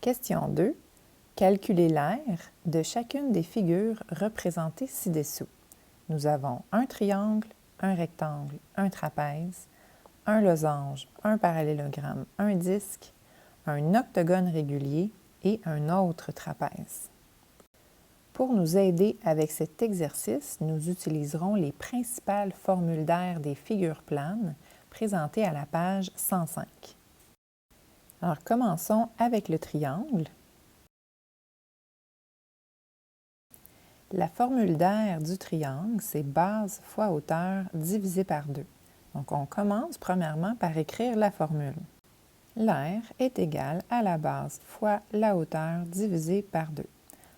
Question 2. Calculez l'aire de chacune des figures représentées ci-dessous. Nous avons un triangle, un rectangle, un trapèze, un losange, un parallélogramme, un disque, un octogone régulier et un autre trapèze. Pour nous aider avec cet exercice, nous utiliserons les principales formules d'aire des figures planes présentées à la page 105. Alors, commençons avec le triangle. La formule d'aire du triangle, c'est base fois hauteur divisé par 2. Donc, on commence premièrement par écrire la formule. L'aire est égal à la base fois la hauteur divisé par 2.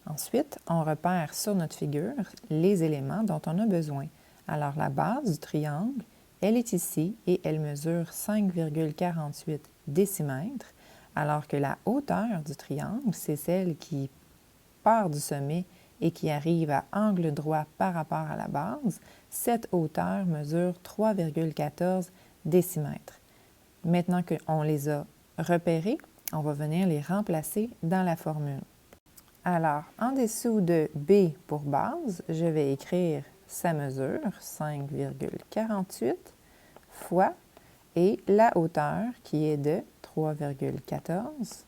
Ensuite, on repère sur notre figure les éléments dont on a besoin. Alors, la base du triangle, elle est ici et elle mesure 5,48 décimètres, alors que la hauteur du triangle, c'est celle qui part du sommet et qui arrive à angle droit par rapport à la base. Cette hauteur mesure 3,14 décimètres. Maintenant qu'on les a repérés, on va venir les remplacer dans la formule. Alors, en dessous de B pour base, je vais écrire sa mesure, 5,48, fois, et la hauteur qui est de 3,14,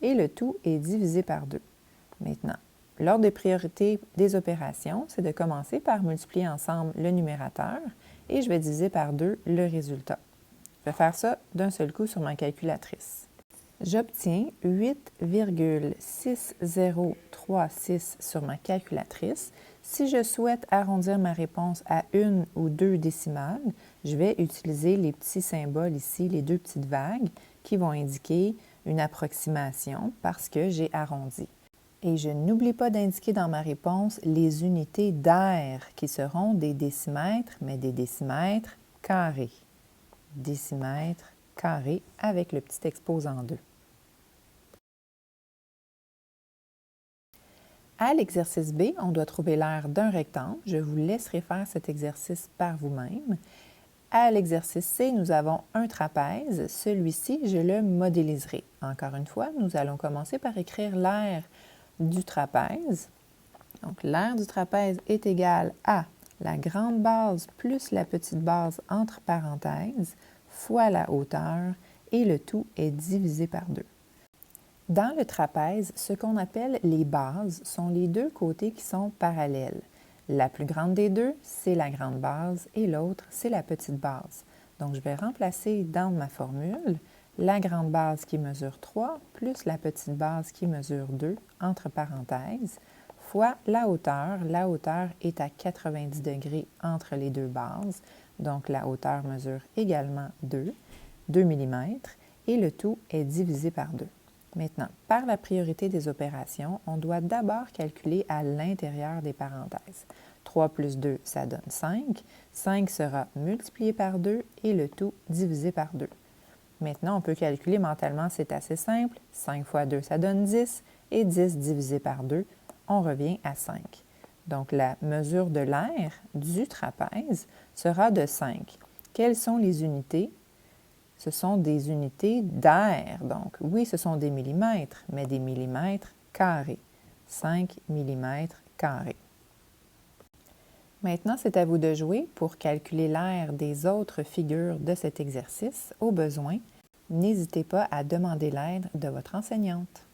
et le tout est divisé par 2. Maintenant, l'ordre des priorités des opérations, c'est de commencer par multiplier ensemble le numérateur et je vais diviser par 2 le résultat. Je vais faire ça d'un seul coup sur ma calculatrice. J'obtiens 8,6036 sur ma calculatrice. Si je souhaite arrondir ma réponse à une ou deux décimales, je vais utiliser les petits symboles ici, les deux petites vagues, qui vont indiquer une approximation parce que j'ai arrondi. Et je n'oublie pas d'indiquer dans ma réponse les unités d'aire qui seront des décimètres, mais des décimètres carrés. Décimètres carrés avec le petit exposant 2. À l'exercice B, on doit trouver l'aire d'un rectangle. Je vous laisserai faire cet exercice par vous-même. À l'exercice C, nous avons un trapèze. Celui-ci, je le modéliserai. Encore une fois, nous allons commencer par écrire l'aire du trapèze. Donc, l'aire du trapèze est égale à la grande base plus la petite base entre parenthèses fois la hauteur et le tout est divisé par 2. Dans le trapèze, ce qu'on appelle les bases sont les deux côtés qui sont parallèles. La plus grande des deux, c'est la grande base et l'autre, c'est la petite base. Donc, je vais remplacer dans ma formule la grande base qui mesure 3 plus la petite base qui mesure 2, entre parenthèses, fois la hauteur. La hauteur est à 90 degrés entre les deux bases, donc la hauteur mesure également 2 mm, et le tout est divisé par 2. Maintenant, par la priorité des opérations, on doit d'abord calculer à l'intérieur des parenthèses. 3 plus 2, ça donne 5. 5 sera multiplié par 2 et le tout divisé par 2. Maintenant, on peut calculer mentalement, c'est assez simple. 5 fois 2, ça donne 10. Et 10 divisé par 2, on revient à 5. Donc, la mesure de l'aire du trapèze sera de 5. Quelles sont les unités? Ce sont des unités d'aire. Donc, oui, ce sont des millimètres, mais des millimètres carrés. 5 millimètres carrés. Maintenant, c'est à vous de jouer pour calculer l'aire des autres figures de cet exercice. Au besoin, n'hésitez pas à demander l'aide de votre enseignante.